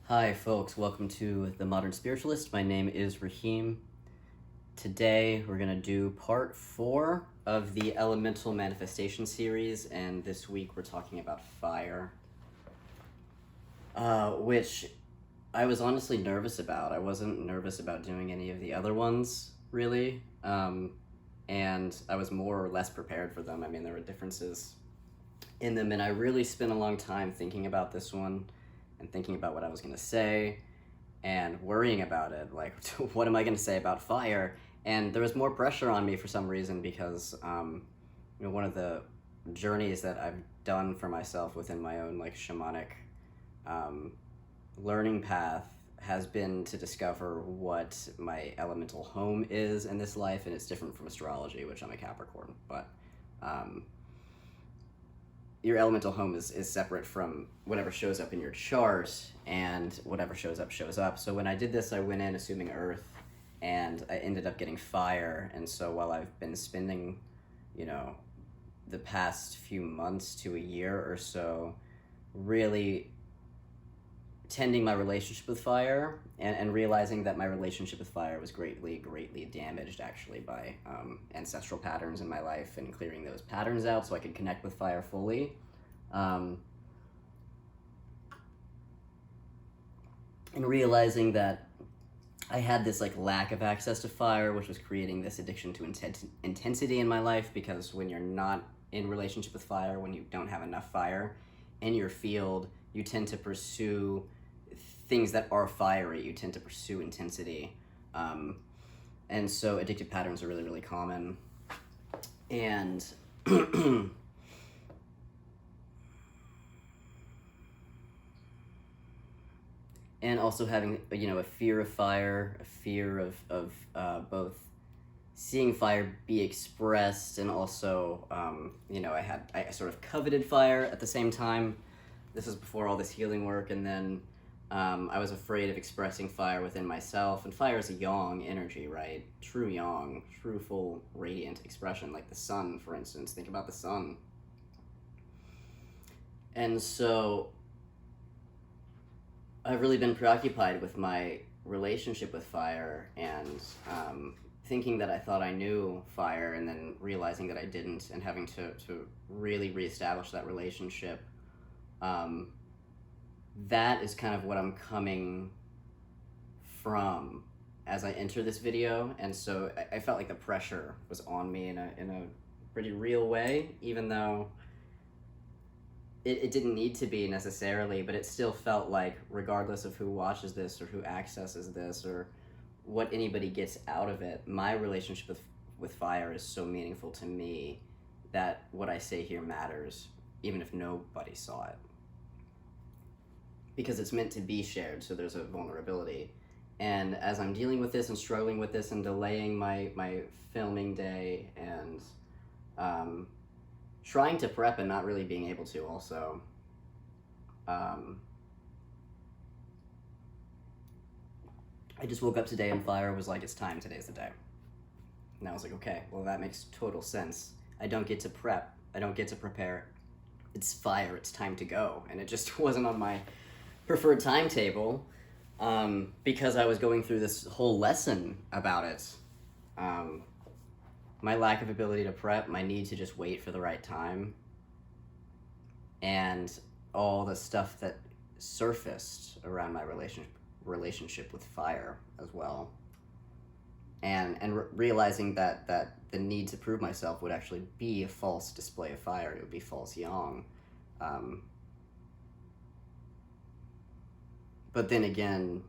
Hi, folks. Welcome to The Modern Spiritualist. My name is Raheem. Today, we're going to do part 4 of the Elemental Manifestation series, and this week we're talking about fire, which I was honestly nervous about. I wasn't nervous about doing any of the other ones, really, and I was more or less prepared for them. I mean, there were differences in them, and I really spent a long time thinking about this one and thinking about what I was going to say and worrying about it. Like, what am I going to say about fire? And there was more pressure on me for some reason because, one of the journeys that I've done for myself within my own, like, shamanic learning path has been to discover what my elemental home is in this life, and it's different from astrology, which I'm a Capricorn, but your elemental home is separate from whatever shows up in your chart, and whatever shows up shows up. So when I did this, I went in assuming earth, and I ended up getting fire. And so while I've been spending, the past few months to a year or so really tending my relationship with fire, and realizing that my relationship with fire was greatly damaged actually by ancestral patterns in my life, and clearing those patterns out so I could connect with fire fully. And realizing that I had this lack of access to fire, which was creating this addiction to intensity in my life, because when you're not in relationship with fire, when you don't have enough fire in your field, you tend to pursue things that are fiery. You tend to pursue intensity. And so addictive patterns are really common. And and also having a fear of fire, a fear of both seeing fire be expressed, and also I sort of coveted fire at the same time. This was before all this healing work, and then I was afraid of expressing fire within myself. And fire is a yang energy, right? True yang, true full radiant expression, like the sun, for instance. Think about the sun. And so I've really been preoccupied with my relationship with fire, and thinking that I thought I knew fire, and then realizing that I didn't, and having to really reestablish that relationship. That is kind of what I'm coming from as I enter this video. And so I felt like the pressure was on me in a pretty real way, even though it didn't need to be necessarily, but it still felt like, regardless of who watches this or who accesses this or what anybody gets out of it, my relationship with fire is so meaningful to me that what I say here matters, even if nobody saw it. Because it's meant to be shared, so there's a vulnerability. And as I'm dealing with this and struggling with this and delaying my filming day, and trying to prep and not really being able to also, I just woke up today and fire was like, it's time, today's the day. And I was like, okay, well, that makes total sense. I don't get to prep, I don't get to prepare. It's fire, it's time to go. And it just wasn't on my preferred timetable, because I was going through this whole lesson about it. My lack of ability to prep, my need to just wait for the right time, and all the stuff that surfaced around my relationship with fire as well. And realizing that the need to prove myself would actually be a false display of fire. It would be false yang. But then again,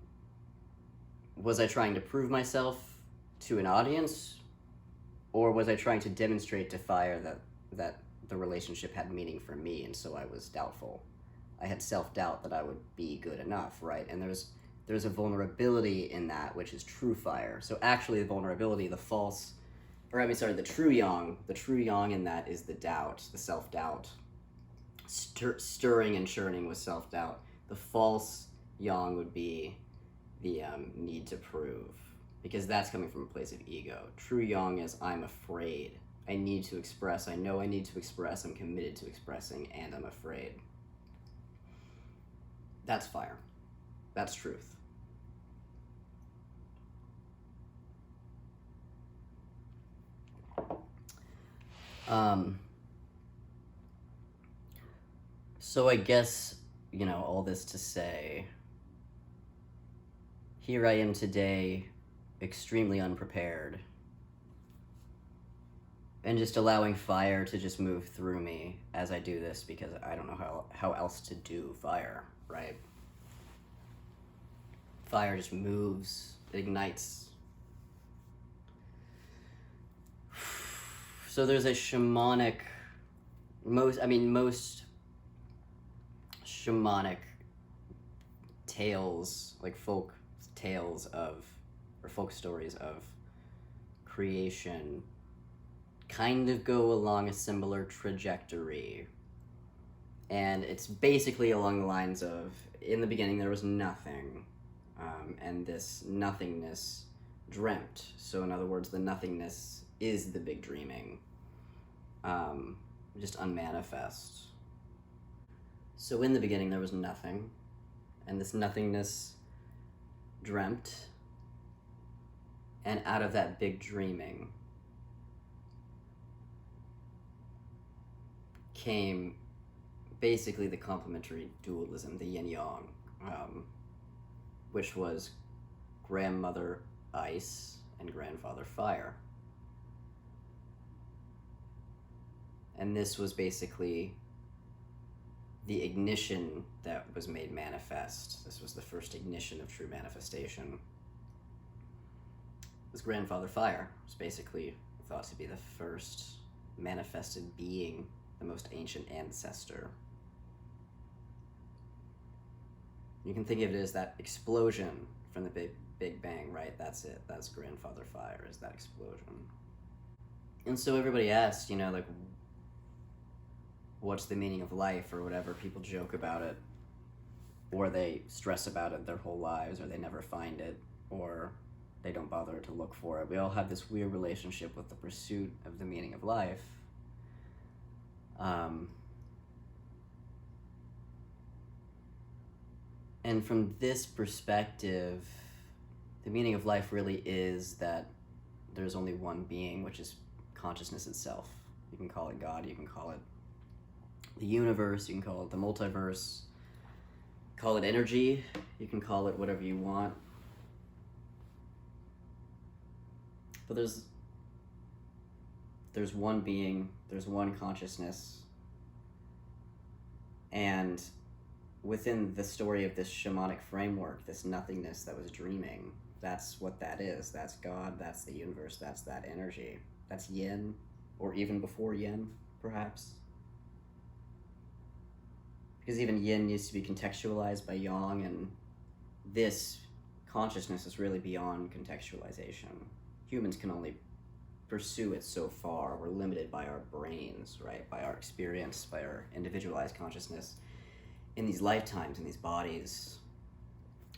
was I trying to prove myself to an audience, or was I trying to demonstrate to fire that the relationship had meaning for me? And so I was doubtful. I had self-doubt that I would be good enough, right? And there's a vulnerability in that, which is true fire. So actually, the vulnerability, the true yang in that is the doubt, the self-doubt, stirring and churning with self-doubt. The false yang would be the need to prove, because that's coming from a place of ego. True yang is, I'm afraid, I need to express, I know I need to express, I'm committed to expressing, and I'm afraid. That's fire. That's truth. So I guess, all this to say, here I am today, extremely unprepared, and just allowing fire to just move through me as I do this, because I don't know how else to do fire, right? Fire just moves, it ignites. So there's a shamanic, most shamanic tales, like folk tales of, or folk stories of creation, kind of go along a similar trajectory. And it's basically along the lines of, in the beginning there was nothing, and this nothingness dreamt. So in other words, the nothingness is the big dreaming, just unmanifest. So in the beginning there was nothing, and this nothingness dreamt, and out of that big dreaming came basically the complementary dualism, the yin-yang, which was grandmother ice and grandfather fire. And this was basically the ignition that was made manifest. This was the first ignition of true manifestation. This grandfather fire was basically thought to be the first manifested being, the most ancient ancestor. You can think of it as that explosion from the Big Bang, right? That's it. That's grandfather fire, is that explosion. And so everybody asks, like, what's the meaning of life, or whatever. People joke about it, or they stress about it their whole lives, or they never find it, or they don't bother to look for it. We all have this weird relationship with the pursuit of the meaning of life. And from this perspective, the meaning of life really is that there's only one being, which is consciousness itself. You can call it God, you can call it the universe, you can call it the multiverse, call it energy, you can call it whatever you want. But there's one being, there's one consciousness, and within the story of this shamanic framework, this nothingness that was dreaming, that's what that is. That's God, that's the universe, that's that energy. That's yin, or even before yin, perhaps. Because even yin needs to be contextualized by yang, and this consciousness is really beyond contextualization. Humans can only pursue it so far. We're limited by our brains, right? By our experience, by our individualized consciousness in these lifetimes, in these bodies,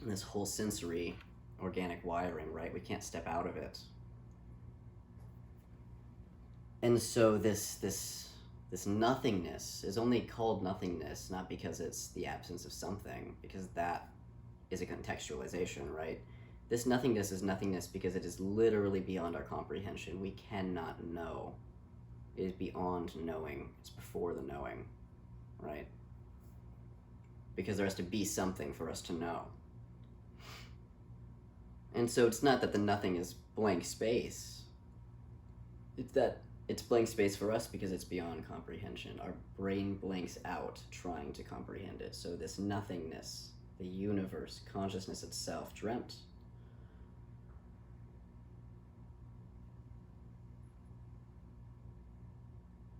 in this whole sensory organic wiring, right? We can't step out of it. And so this nothingness is only called nothingness, not because it's the absence of something, because that is a contextualization, right? This nothingness is nothingness because it is literally beyond our comprehension. We cannot know. It is beyond knowing. It's before the knowing, right? Because there has to be something for us to know. And so it's not that the nothing is blank space. It's that it's blank space for us because it's beyond comprehension. Our brain blanks out trying to comprehend it. So this nothingness, the universe, consciousness itself, dreamt.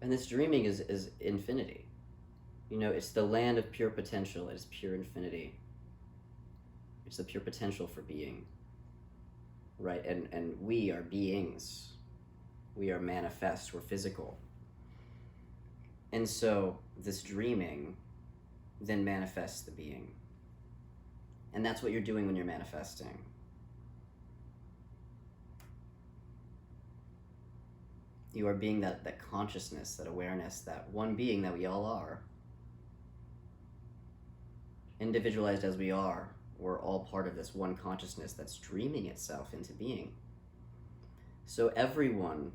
And this dreaming is infinity. It's the land of pure potential. It is pure infinity. It's the pure potential for being, right? And we are beings. We are manifest. We're physical. And so this dreaming then manifests the being. And that's what you're doing when you're manifesting. You are being that consciousness, that awareness, that one being that we all are. Individualized as we are, We're all part of this one consciousness that's dreaming itself into being. So everyone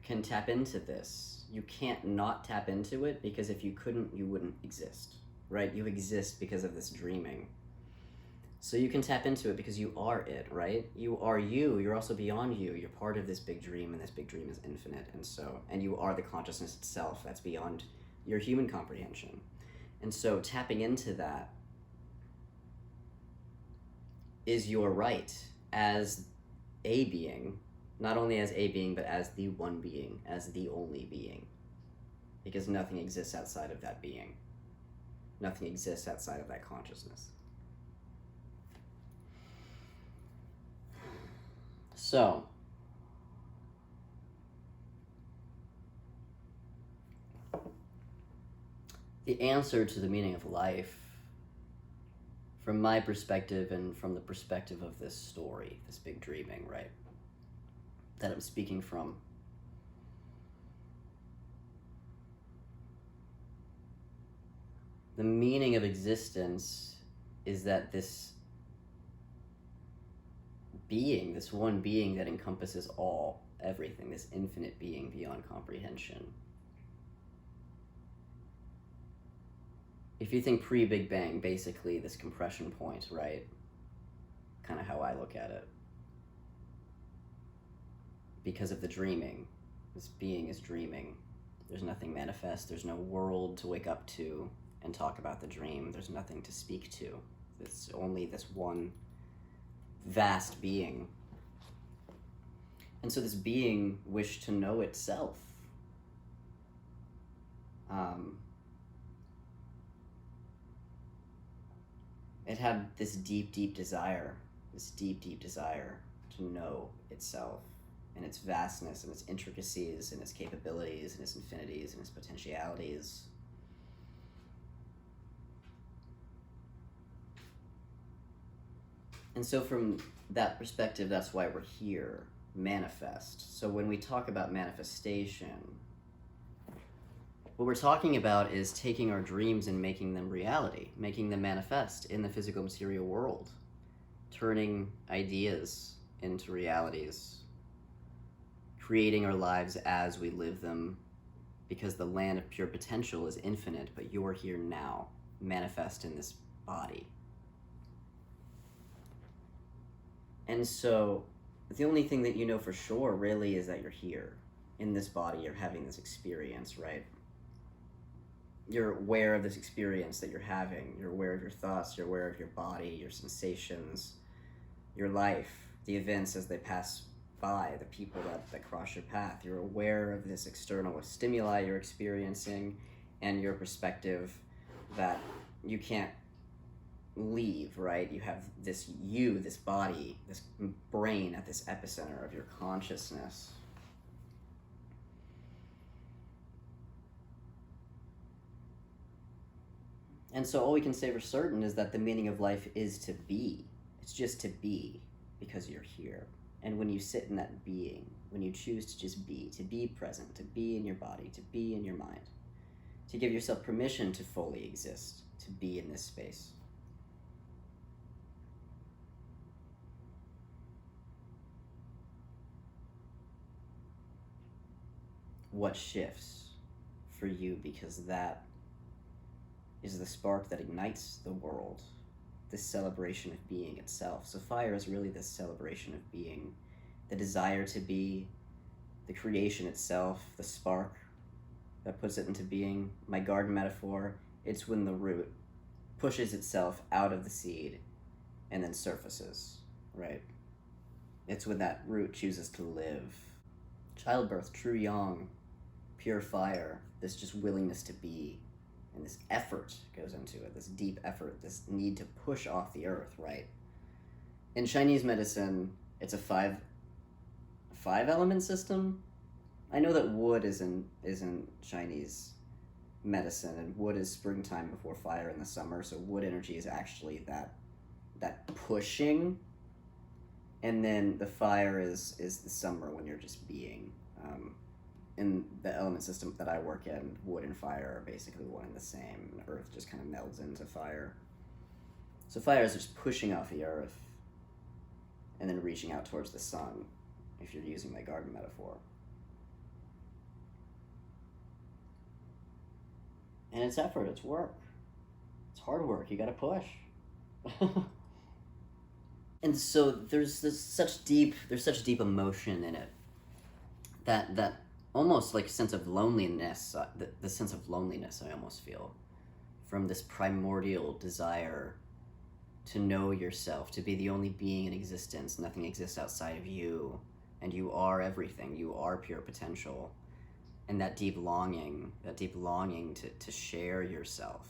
can tap into this. You can't not tap into it, because if you couldn't, you wouldn't exist, right? You exist because of this dreaming. So you can tap into it because you are it, right? You are you. You're also beyond you. You're part of this big dream, and this big dream is infinite. And you are the consciousness itself that's beyond your human comprehension. And so tapping into that is your right as a being, not only as a being, but as the one being, as the only being. Because nothing exists outside of that being. Nothing exists outside of that consciousness. So, the answer to the meaning of life, from my perspective and from the perspective of this story, this big dreaming, right, that I'm speaking from, the meaning of existence is that this being, this one being that encompasses all, everything, this infinite being beyond comprehension. If you think pre-Big Bang, basically this compression point, right? Kind of how I look at it. Because of the dreaming, this being is dreaming. There's nothing manifest, there's no world to wake up to and talk about the dream. There's nothing to speak to. It's only this one vast being. And so this being wished to know itself. It had this deep, deep desire to know itself and its vastness and its intricacies and its capabilities and its infinities and its potentialities. And so from that perspective, that's why we're here, manifest. So when we talk about manifestation, what we're talking about is taking our dreams and making them reality, making them manifest in the physical material world, turning ideas into realities, creating our lives as we live them, because the land of pure potential is infinite, but you're here now, manifest in this body. And so the only thing that you know for sure really is that you're here in this body, you're having this experience, right? You're aware of this experience that you're having. You're aware of your thoughts, you're aware of your body, your sensations, your life, the events as they pass by, the people that cross your path. You're aware of this external stimuli you're experiencing and your perspective that you can't leave, right? You have this you, this body, this brain at this epicenter of your consciousness. And so all we can say for certain is that the meaning of life is to be. It's just to be, because you're here. And when you sit in that being, when you choose to just be present, to be in your body, to be in your mind, to give yourself permission to fully exist, to be in this space. What shifts for you? Because that is the spark that ignites the world, this celebration of being itself. So fire is really this celebration of being, the desire to be, the creation itself, the spark that puts it into being. My garden metaphor, it's when the root pushes itself out of the seed and then surfaces, right? It's when that root chooses to live. Childbirth, true yang, pure fire, this just willingness to be. And this effort goes into it, this deep effort, this need to push off the earth, right? In Chinese medicine, it's a five element system. I know that wood is in Chinese medicine, and wood is springtime before fire in the summer, so wood energy is actually that pushing, and then the fire is the summer when you're just being. In the element system that I work in, wood and fire are basically one and the same. Earth just kind of melds into fire. So fire is just pushing off the earth and then reaching out towards the sun, if you're using my garden metaphor. And it's effort, it's work. It's hard work, you gotta push. And so there's such deep emotion in it that almost like sense of loneliness, the sense of loneliness I almost feel from this primordial desire to know yourself, to be the only being in existence. Nothing exists outside of you, and you are everything. You are pure potential. And that deep longing to share yourself,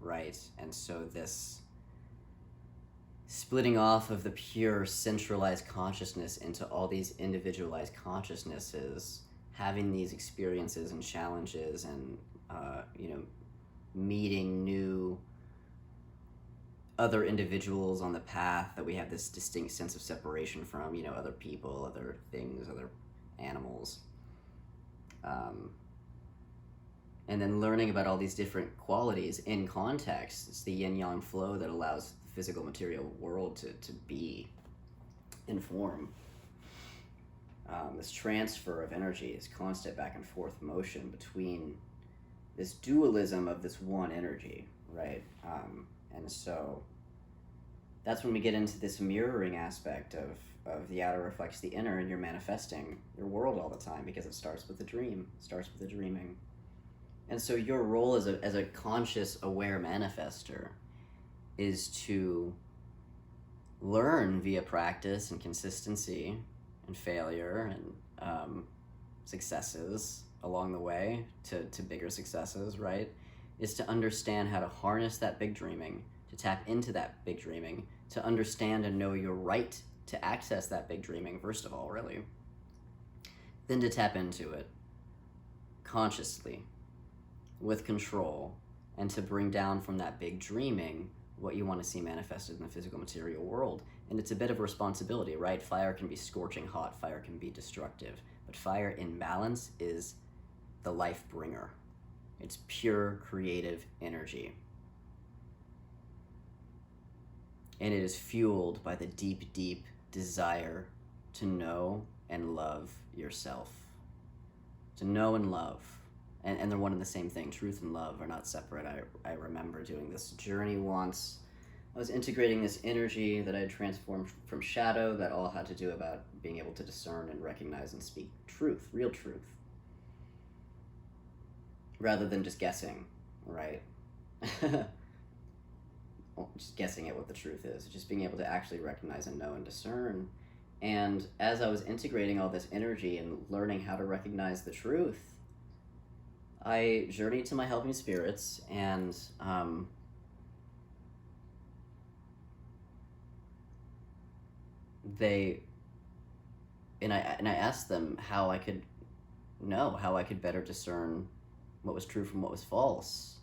right? And so this splitting off of the pure centralized consciousness into all these individualized consciousnesses, having these experiences and challenges, and meeting new other individuals on the path that we have this distinct sense of separation from, other people, other things, other animals. And then learning about all these different qualities in context. It's the yin-yang flow that allows the physical material world to be in form. This transfer of energy, this constant back and forth motion between this dualism of this one energy, right? And so that's when we get into this mirroring aspect of the outer reflects the inner, and you're manifesting your world all the time because it starts with a dream, starts with a dreaming. And so your role as a conscious, aware manifester is to learn via practice and consistency and failure and successes along the way to bigger successes, right? Is to understand how to harness that big dreaming, to tap into that big dreaming, to understand and know your right to access that big dreaming, first of all, really. Then to tap into it consciously, with control, and to bring down from that big dreaming what you want to see manifested in the physical material world. And it's a bit of a responsibility, right? Fire can be scorching hot, fire can be destructive, but fire in balance is the life bringer. It's pure creative energy. And it is fueled by the deep, deep desire to know and love yourself. To know and love. And they're one and the same thing. Truth and love are not separate. I remember doing this journey once. I was integrating this energy that I had transformed from shadow that all had to do about being able to discern and recognize and speak truth, real truth. Rather than just guessing, right? Just guessing at what the truth is. Just being able to actually recognize and know and discern. And as I was integrating all this energy and learning how to recognize the truth, I journeyed to my helping spirits, and I asked them how I could better discern what was true from what was false.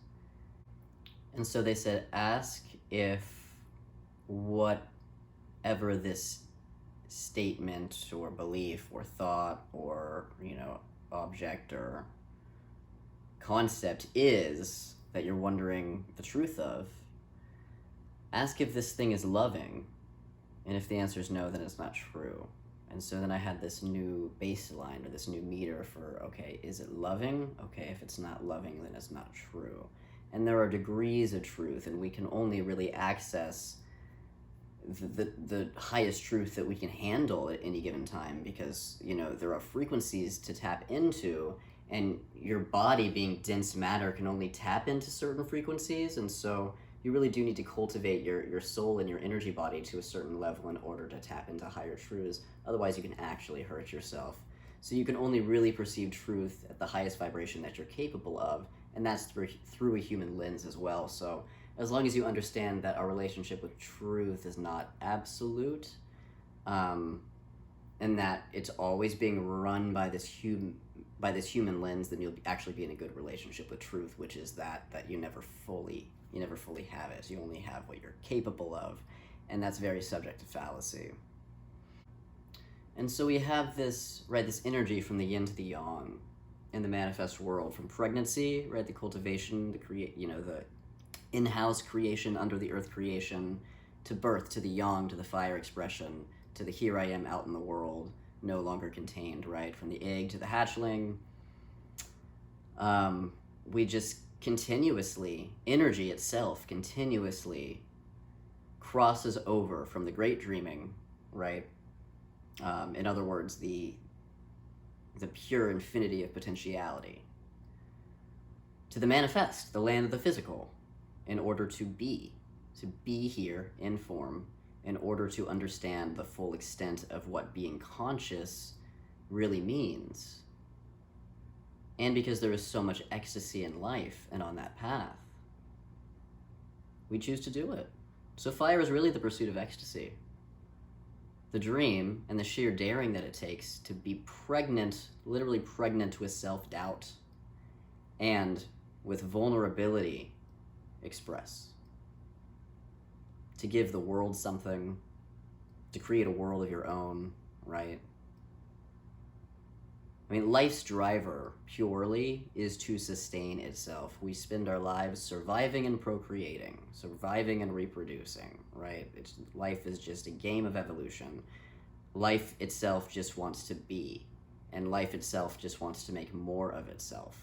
And so they said, ask if whatever this statement or belief or thought or object or concept is that you're wondering the truth of, ask if this thing is loving, and if the answer is no, then it's not true. And so then I had this new baseline, or this new meter for, okay, is it loving? Okay, if it's not loving, then it's not true. And there are degrees of truth, and we can only really access the highest truth that we can handle at any given time, because there are frequencies to tap into, and your body, being dense matter, can only tap into certain frequencies. And so you really do need to cultivate your soul and your energy body to a certain level in order to tap into higher truths. Otherwise you can actually hurt yourself. So you can only really perceive truth at the highest vibration that you're capable of, and that's through a human lens as well. So as long as you understand that our relationship with truth is not absolute, and that it's always being run by this human lens, then you'll actually be in a good relationship with truth, which is that you never fully have it. You only have what you're capable of, and that's very subject to fallacy. And so we have this energy from the yin to the yang in the manifest world, from pregnancy, right, the cultivation, the in-house creation, under the earth creation, to birth, to the yang, to the fire expression, to the here I am out in the world, no longer contained, right? From the egg to the hatchling. We just continuously, energy itself continuously crosses over from the great dreaming, right? In other words, the pure infinity of potentiality, to the manifest, the land of the physical, in order to be here in form, in order to understand the full extent of what being conscious really means. And because there is so much ecstasy in life and on that path, we choose to do it. So fire is really the pursuit of ecstasy. The dream and the sheer daring that it takes to be pregnant, literally pregnant with self-doubt and with vulnerability express. To give the world something, to create a world of your own, right? I mean, life's driver purely is to sustain itself. We spend our lives surviving and procreating, surviving and reproducing, right? Life is just a game of evolution. Life itself just wants to be, and life itself just wants to make more of itself.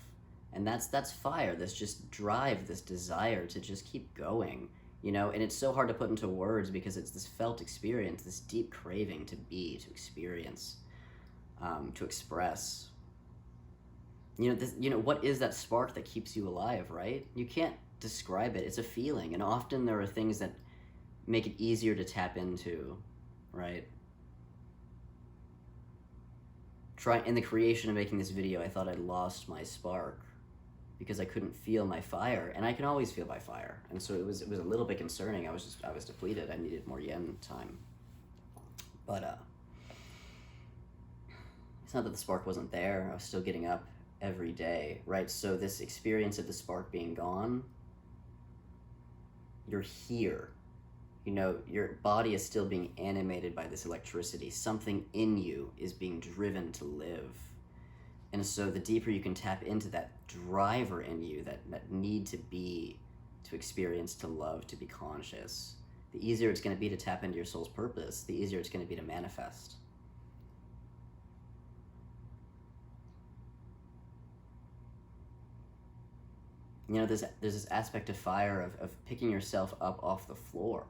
And that's fire, this just drive, this desire to just keep going, you know? And it's so hard to put into words because it's this felt experience, this deep craving to be, to experience, to express. What is that spark that keeps you alive, right? You can't describe it. It's a feeling, and often there are things that make it easier to tap into, right? In the creation of making this video, I thought I'd lost my spark because I couldn't feel my fire, and I can always feel my fire, and so it was a little bit concerning. I was depleted. I needed more yen time, but it's not that the spark wasn't there. I was still getting up every day, right? So this experience of the spark being gone, you're here. You know, your body is still being animated by this electricity. Something in you is being driven to live. And so the deeper you can tap into that driver in you, that need to be, to experience, to love, to be conscious, the easier it's going to be to tap into your soul's purpose, the easier it's going to be to manifest. You know, there's this aspect of fire of picking yourself up off the floor.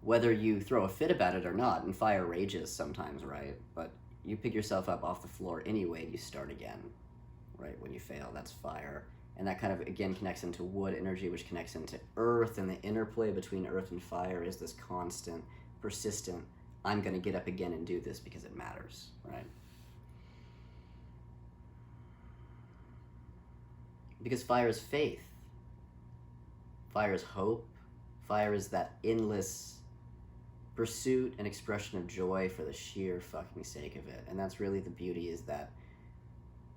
Whether you throw a fit about it or not, and fire rages sometimes, right? But you pick yourself up off the floor anyway and you start again, right? When you fail, that's fire. And that kind of, again, connects into wood energy, which connects into earth, and the interplay between earth and fire is this constant, persistent, I'm gonna get up again and do this because it matters, right? Because fire is faith. Fire is hope. Fire is that endless pursuit and expression of joy for the sheer fucking sake of it. And that's really the beauty, is that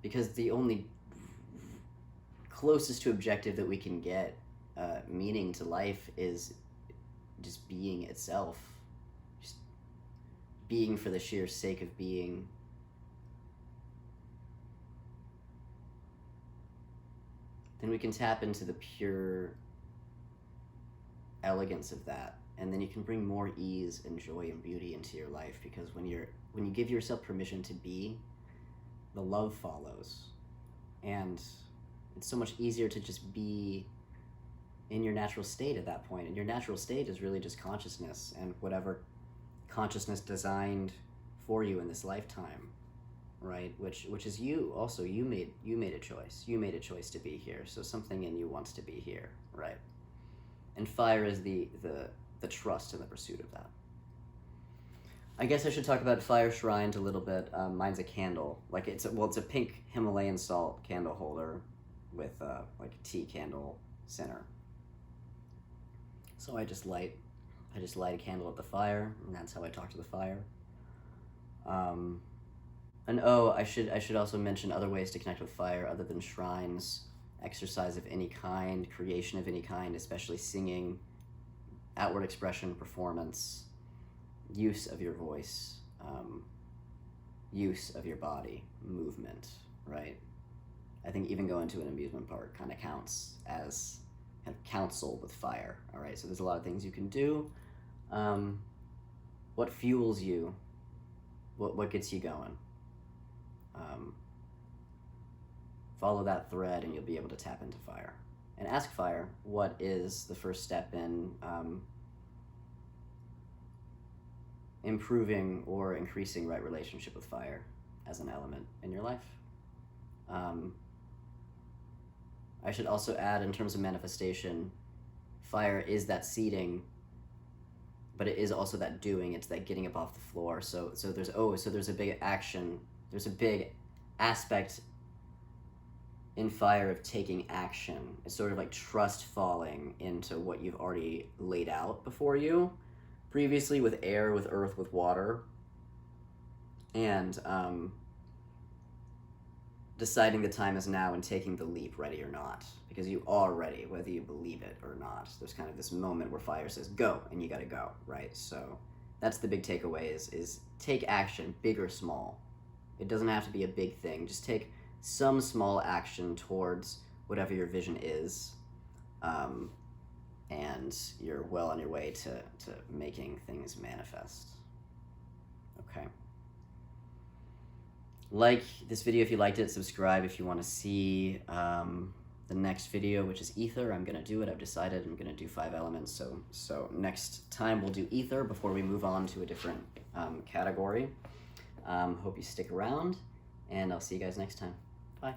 because the only closest to objective that we can get meaning to life is just being itself. Just being for the sheer sake of being. Then we can tap into the pure elegance of that, and then you can bring more ease and joy and beauty into your life, because when you give yourself permission to be, the love follows, and it's so much easier to just be in your natural state at that point. And your natural state is really just consciousness, and whatever consciousness designed for you in this lifetime, right? Which is you. Also, you made a choice. You made a choice to be here. So something in you wants to be here, right? And fire is the trust and the pursuit of that. I guess I should talk about fire shrines a little bit. Mine's a candle. Like it's a pink Himalayan salt candle holder with like a tea candle center. So I just light a candle at the fire, and that's how I talk to the fire. And I should also mention other ways to connect with fire other than shrines: exercise of any kind, creation of any kind, especially singing, outward expression, performance, use of your voice, use of your body, movement, right? I think even going to an amusement park kind of counts as kind of counsel with fire. All right, so there's a lot of things you can do. What fuels you? What gets you going? Follow that thread and you'll be able to tap into fire. And ask fire, what is the first step in improving or increasing right relationship with fire as an element in your life? I should also add, in terms of manifestation, fire is that seeding, but it is also that doing. It's that getting up off the floor. So there's a big action. There's a big aspect in fire of taking action. It's sort of like trust falling into what you've already laid out before you previously, with air, with earth, with water, and deciding the time is now and taking the leap, ready or not, because you are ready, whether you believe it or not. There's kind of this moment where fire says go, and you gotta go, right? So that's the big takeaway, is take action, big or small. It doesn't have to be a big thing. Just take some small action towards whatever your vision is, and you're well on your way to making things manifest. Okay. Like this video if you liked it, subscribe if you want to see the next video, which is ether. I'm gonna do it. I've decided I'm gonna do 5 elements. So next time we'll do ether before we move on to a different category. Hope you stick around, and I'll see you guys next time. Bye.